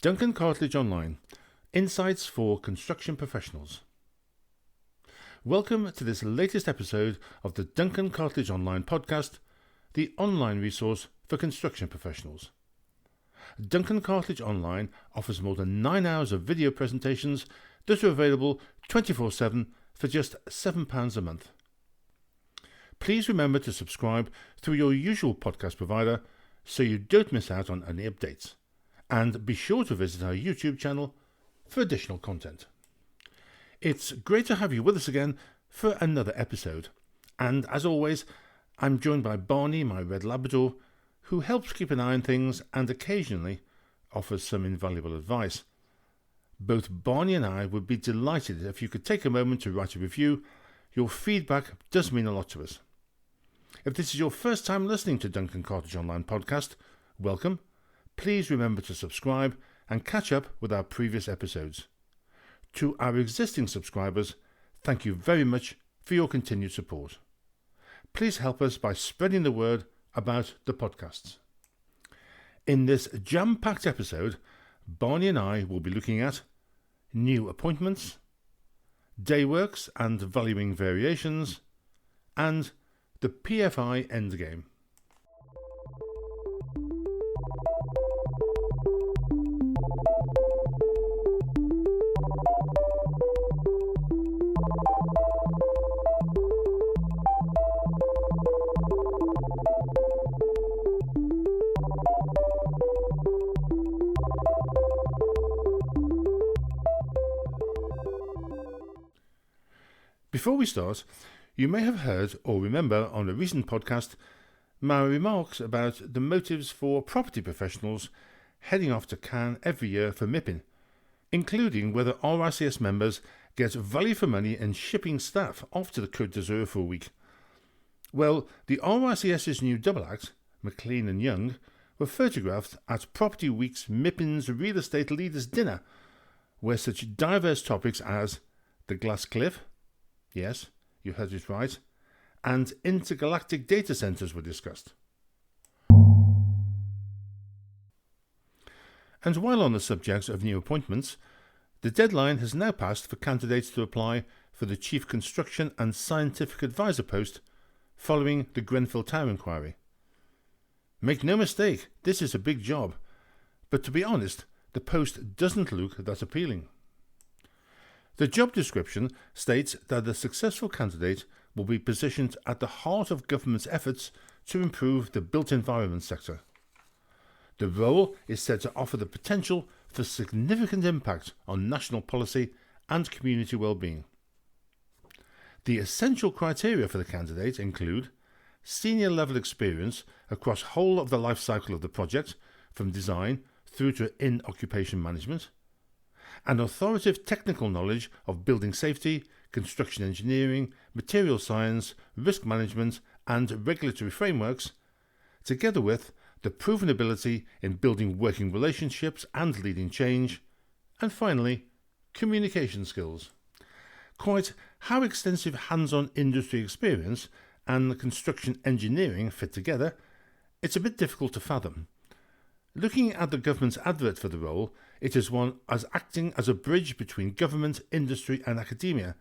Duncan Cartledge Online, Insights for Construction Professionals. Welcome to this latest episode of the Duncan Cartledge Online podcast, the online resource for construction professionals. Duncan Cartledge Online offers more than 9 hours of video presentations that are available 24/7 for just £7 a month. Please remember to subscribe through your usual podcast provider so you don't miss out on any updates. And be sure to visit our YouTube channel for additional content. It's great to have you with us again for another episode. And as always, I'm joined by Barney, my red Labrador, who helps keep an eye on things and occasionally offers some invaluable advice. Both Barney and I would be delighted if you could take a moment to write a review. Your feedback does mean a lot to us. If this is your first time listening to Duncan Cartledge Online podcast, welcome. Please remember to subscribe and catch up with our previous episodes. To our existing subscribers, thank you very much for your continued support. Please help us by spreading the word about the podcasts. In this jam-packed episode, Barney and I will be looking at new appointments, Dayworks and valuing variations, and the PFI endgame. Before we start, you may have heard or remember on a recent podcast my remarks about the motives for property professionals heading off to Cannes every year for MIPIM, including whether RICS members get value for money in shipping staff off to the Côte d'Azur for a week. Well, the RICS's new double act, McLean and Young, were photographed at Property Week's MIPIM's Real Estate Leaders Dinner, where such diverse topics as the Glass Cliff, yes, you heard it right, and intergalactic data centers were discussed. And while on the subject of new appointments, the deadline has now passed for candidates to apply for the Chief Construction and Scientific Advisor post following the Grenfell Tower inquiry. Make no mistake, this is a big job, but to be honest, the post doesn't look that appealing. The job description states that the successful candidate will be positioned at the heart of government's efforts to improve the built environment sector. The role is said to offer the potential for significant impact on national policy and community well-being. The essential criteria for the candidate include senior level experience across whole of the life cycle of the project, from design through to in-occupation management, an authoritative technical knowledge of building safety, construction engineering, material science, risk management and regulatory frameworks, together with the proven ability in building working relationships and leading change, and finally, communication skills. Quite how extensive hands-on industry experience and construction engineering fit together, it's a bit difficult to fathom. Looking at the government's advert for the role, it is one as acting as a bridge between government, industry and academia,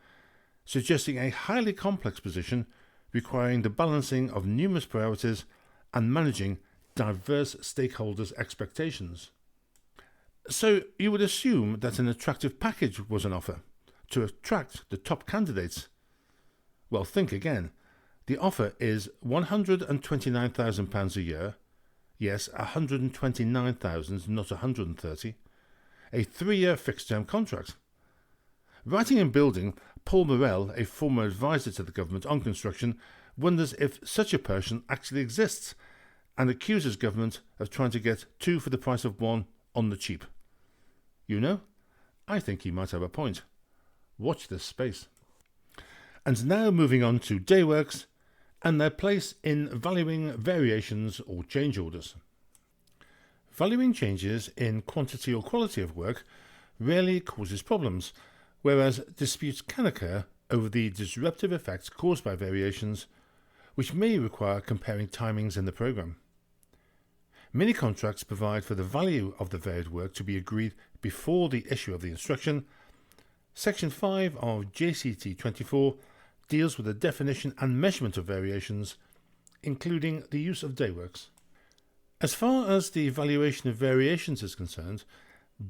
suggesting a highly complex position requiring the balancing of numerous priorities and managing diverse stakeholders' expectations. So you would assume that an attractive package was on offer to attract the top candidates. Well, think again. The offer is £129,000 a year. Yes, 129,000, not 130. A 3-year fixed-term contract. Writing and building, Paul Morell, a former advisor to the government on construction, wonders if such a person actually exists and accuses government of trying to get 2 for the price of 1 on the cheap. You know, I think he might have a point. Watch this space. And now moving on to Dayworks and their place in valuing variations or change orders. Valuing changes in quantity or quality of work rarely causes problems, whereas disputes can occur over the disruptive effects caused by variations, which may require comparing timings in the programme. Many contracts provide for the value of the varied work to be agreed before the issue of the instruction. Section 5 of JCT 24 deals with the definition and measurement of variations, including the use of Dayworks. As far as the evaluation of variations is concerned,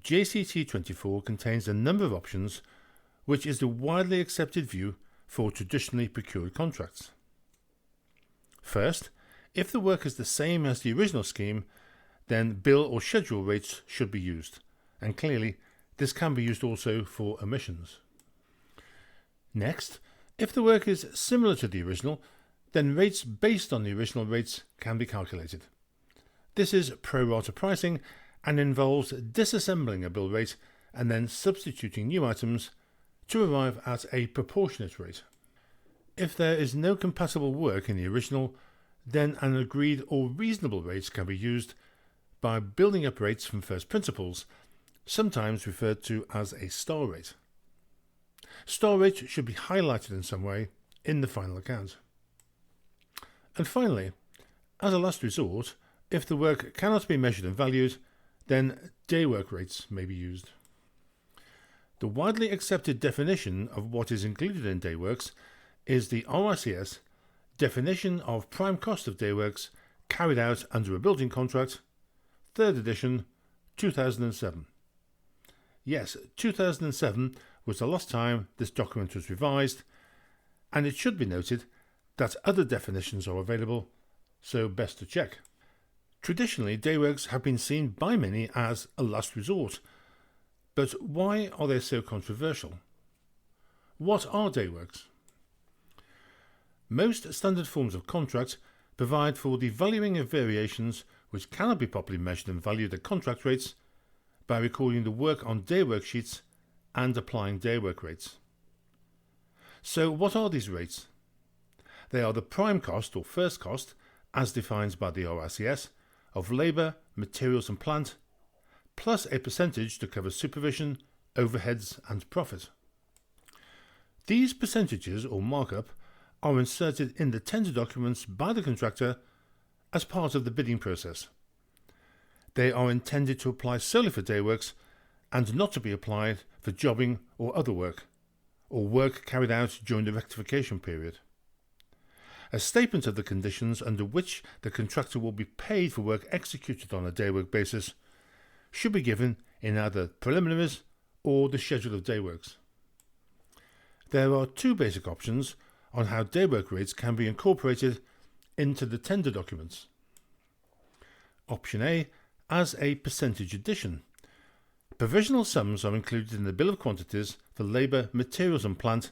JCT 24 contains a number of options, which is the widely accepted view for traditionally procured contracts. First, if the work is the same as the original scheme, then bill or schedule rates should be used, and clearly this can be used also for omissions. Next, if the work is similar to the original, then rates based on the original rates can be calculated. This is pro rata pricing and involves disassembling a bill rate and then substituting new items to arrive at a proportionate rate. If there is no compatible work in the original, then an agreed or reasonable rate can be used by building up rates from first principles, sometimes referred to as a star rate. Star rate should be highlighted in some way in the final account. And finally, as a last resort, if the work cannot be measured and valued, then daywork rates may be used. The widely accepted definition of what is included in dayworks is the RICS Definition of Prime Cost of Dayworks Carried Out Under a Building Contract, 3rd edition, 2007. Yes, 2007 was the last time this document was revised, and it should be noted that other definitions are available, so best to check. Traditionally, dayworks have been seen by many as a last resort, but why are they so controversial? What are dayworks? Most standard forms of contract provide for the valuing of variations which cannot be properly measured and valued at contract rates by recording the work on daywork sheets and applying daywork rates. So what are these rates? They are the prime cost or first cost, as defined by the RICS, of labour, materials and plant, plus a percentage to cover supervision, overheads and profit. These percentages or markup are inserted in the tender documents by the contractor as part of the bidding process. They are intended to apply solely for dayworks and not to be applied for jobbing or other work, or work carried out during the rectification period. A statement of the conditions under which the contractor will be paid for work executed on a daywork basis should be given in either preliminaries or the schedule of dayworks. There are two basic options on how daywork rates can be incorporated into the tender documents. Option A, as a percentage addition. Provisional sums are included in the bill of quantities for labour, materials and plant,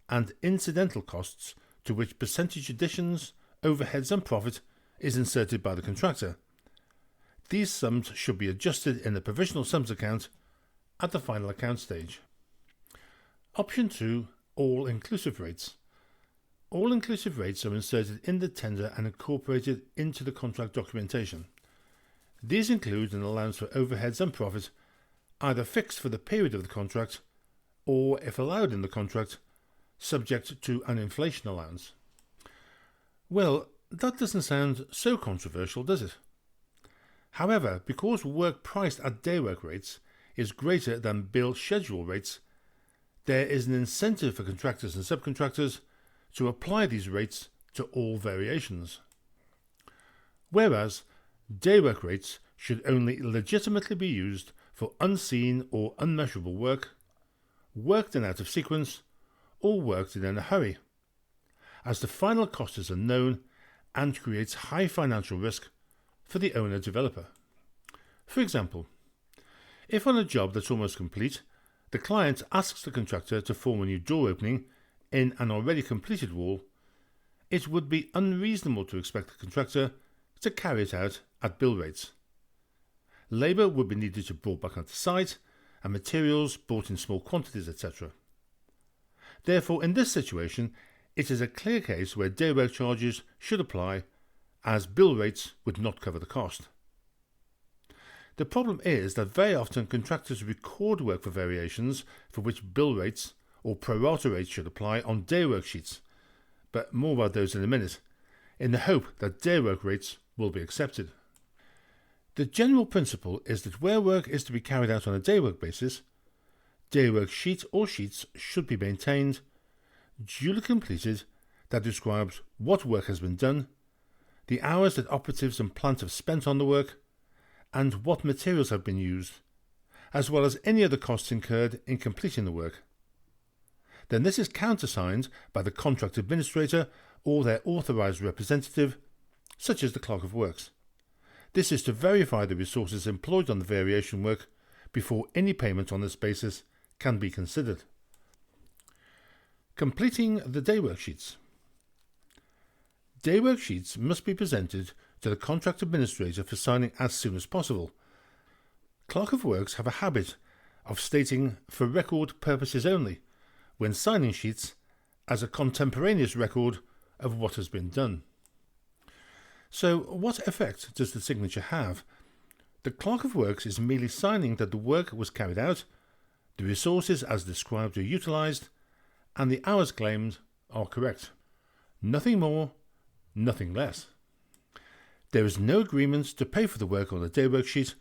and incidental costs to which percentage additions, overheads and profit is inserted by the contractor. These sums should be adjusted in the provisional sums account at the final account stage. Option 2, all-inclusive rates. All-inclusive rates are inserted in the tender and incorporated into the contract documentation. These include an allowance for overheads and profit, either fixed for the period of the contract or, if allowed in the contract, subject to an inflation allowance. Well, that doesn't sound so controversial, does it? However, because work priced at daywork rates is greater than bill schedule rates, there is an incentive for contractors and subcontractors to apply these rates to all variations. Whereas daywork rates should only legitimately be used for unseen or unmeasurable work, work done out of sequence, or work done in a hurry, as the final cost is unknown and creates high financial risk for the owner-developer. For example, if on a job that's almost complete, the client asks the contractor to form a new door opening in an already completed wall, it would be unreasonable to expect the contractor to carry it out at bill rates. Labour would be needed to brought back onto site, and materials bought in small quantities, etc. Therefore, in this situation, it is a clear case where daywork charges should apply, as bill rates would not cover the cost. The problem is that very often contractors record work for variations for which bill rates or pro rata rates should apply on daywork sheets, but more about those in a minute, in the hope that daywork rates will be accepted. The general principle is that where work is to be carried out on a daywork basis, daywork sheet or sheets should be maintained, duly completed, that describes what work has been done, the hours that operatives and plant have spent on the work, and what materials have been used, as well as any other costs incurred in completing the work. Then this is countersigned by the contract administrator or their authorised representative, such as the clerk of works. This is to verify the resources employed on the variation work before any payment on this basis can be considered. Completing the daywork sheets. Daywork sheets must be presented to the contract administrator for signing as soon as possible. Clerk of Works have a habit of stating "for record purposes only" when signing sheets as a contemporaneous record of what has been done. So what effect does the signature have? The Clerk of Works is merely signing that the work was carried out, the resources as described are utilised, and the hours claimed are correct. Nothing more, nothing less. There is no agreement to pay for the work on the daywork sheet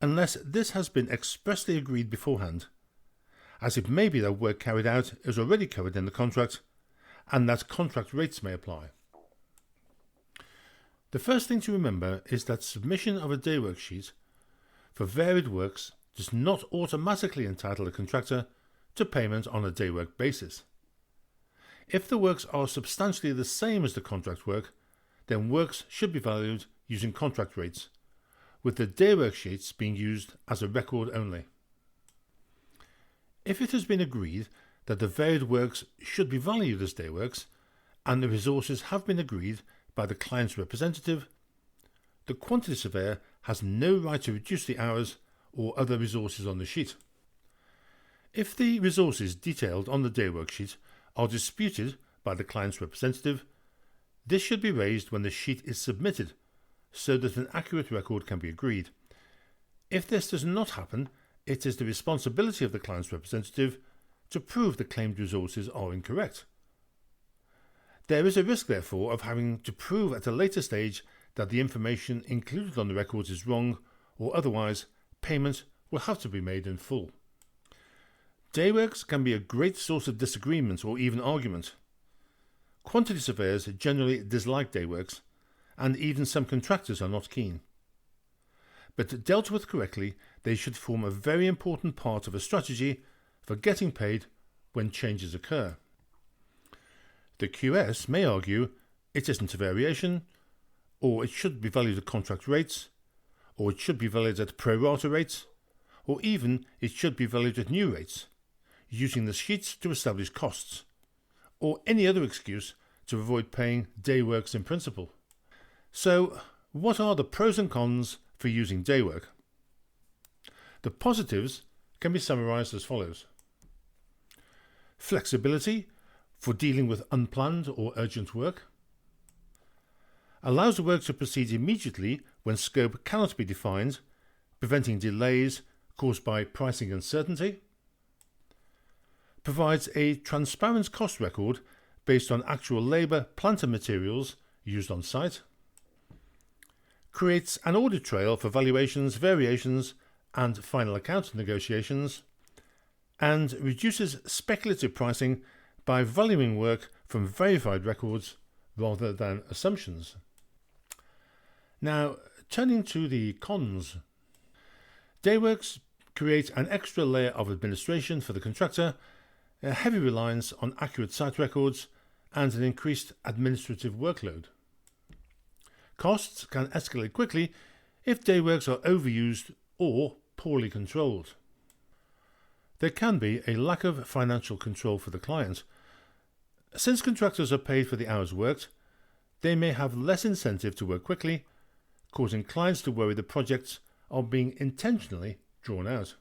unless this has been expressly agreed beforehand, as it may be that work carried out is already covered in the contract and that contract rates may apply. The first thing to remember is that submission of a daywork sheet for varied works does not automatically entitle a contractor to payment on a daywork basis. If the works are substantially the same as the contract work, then works should be valued using contract rates, with the daywork sheets being used as a record only. If it has been agreed that the varied works should be valued as dayworks, and the resources have been agreed by the client's representative, the quantity surveyor has no right to reduce the hours or other resources on the sheet. If the resources detailed on the daywork sheet are disputed by the client's representative, this should be raised when the sheet is submitted so that an accurate record can be agreed. If this does not happen, it is the responsibility of the client's representative to prove the claimed resources are incorrect. There is a risk, therefore, of having to prove at a later stage that the information included on the records is wrong, or otherwise payment will have to be made in full. Dayworks can be a great source of disagreement or even argument. Quantity surveyors generally dislike dayworks, and even some contractors are not keen. But dealt with correctly, they should form a very important part of a strategy for getting paid when changes occur. The QS may argue it isn't a variation, or it should be valued at contract rates, or it should be valued at pro rata rates, or even it should be valued at new rates, using the sheets to establish costs, or any other excuse to avoid paying dayworks in principle. So, what are the pros and cons for using daywork? The positives can be summarised as follows. Flexibility for dealing with unplanned or urgent work. Allows the work to proceed immediately when scope cannot be defined, preventing delays caused by pricing uncertainty. Provides a transparent cost record based on actual labour, plant and materials used on site. Creates an audit trail for valuations, variations and final account negotiations, and reduces speculative pricing by valuing work from verified records rather than assumptions. Now, turning to the cons. Dayworks create an extra layer of administration for the contractor, a heavy reliance on accurate site records, and an increased administrative workload. Costs can escalate quickly if dayworks are overused or poorly controlled. There can be a lack of financial control for the client. Since contractors are paid for the hours worked, they may have less incentive to work quickly, causing clients to worry the projects are being intentionally drawn out.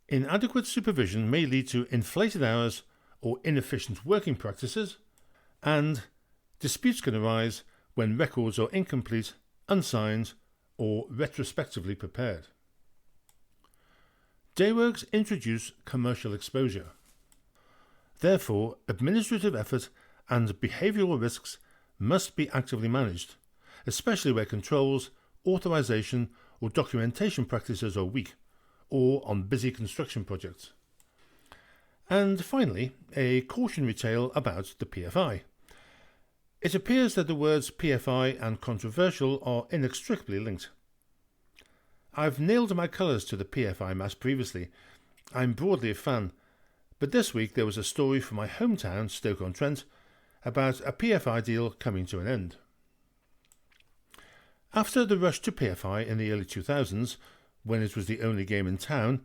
Inadequate supervision may lead to inflated hours or inefficient working practices, and disputes can arise when records are incomplete, unsigned, or retrospectively prepared. Dayworks introduce commercial exposure. Therefore, administrative effort and behavioural risks must be actively managed, especially where controls authorization or documentation practices are weak, or on busy construction projects. And finally, a cautionary tale about the PFI. It appears that the words PFI and controversial are inextricably linked. I've nailed my colours to the PFI mast previously. I'm broadly a fan, but this week there was a story from my hometown, Stoke-on-Trent, about a PFI deal coming to an end. After the rush to PFI in the early 2000s, when it was the only game in town,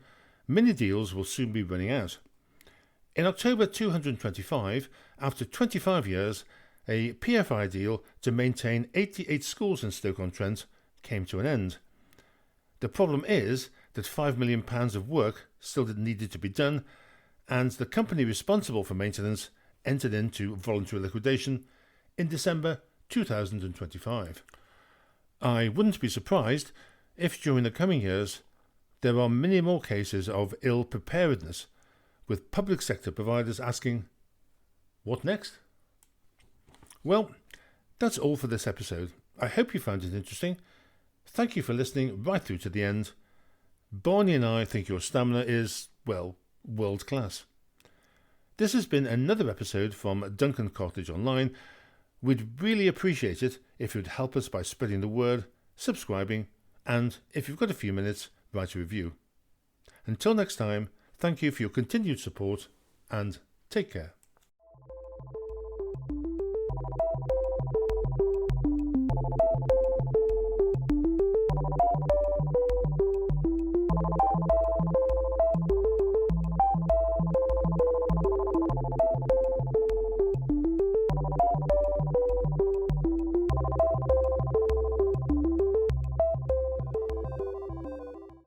mini deals will soon be running out. In October 225, after 25 years, a PFI deal to maintain 88 schools in Stoke-on-Trent came to an end. The problem is that £5 million of work still needed to be done, and the company responsible for maintenance entered into voluntary liquidation in December 2025. I wouldn't be surprised if during the coming years there are many more cases of ill preparedness, with public sector providers asking, what next? Well, that's all for this episode. I hope you found it interesting. Thank you for listening right through to the end. Barney and I think your stamina is, well, world class. This has been another episode from Duncan Cartledge Online. We'd really appreciate it if you'd help us by spreading the word, subscribing, and if you've got a few minutes, write a review. Until next time, thank you for your continued support and take care.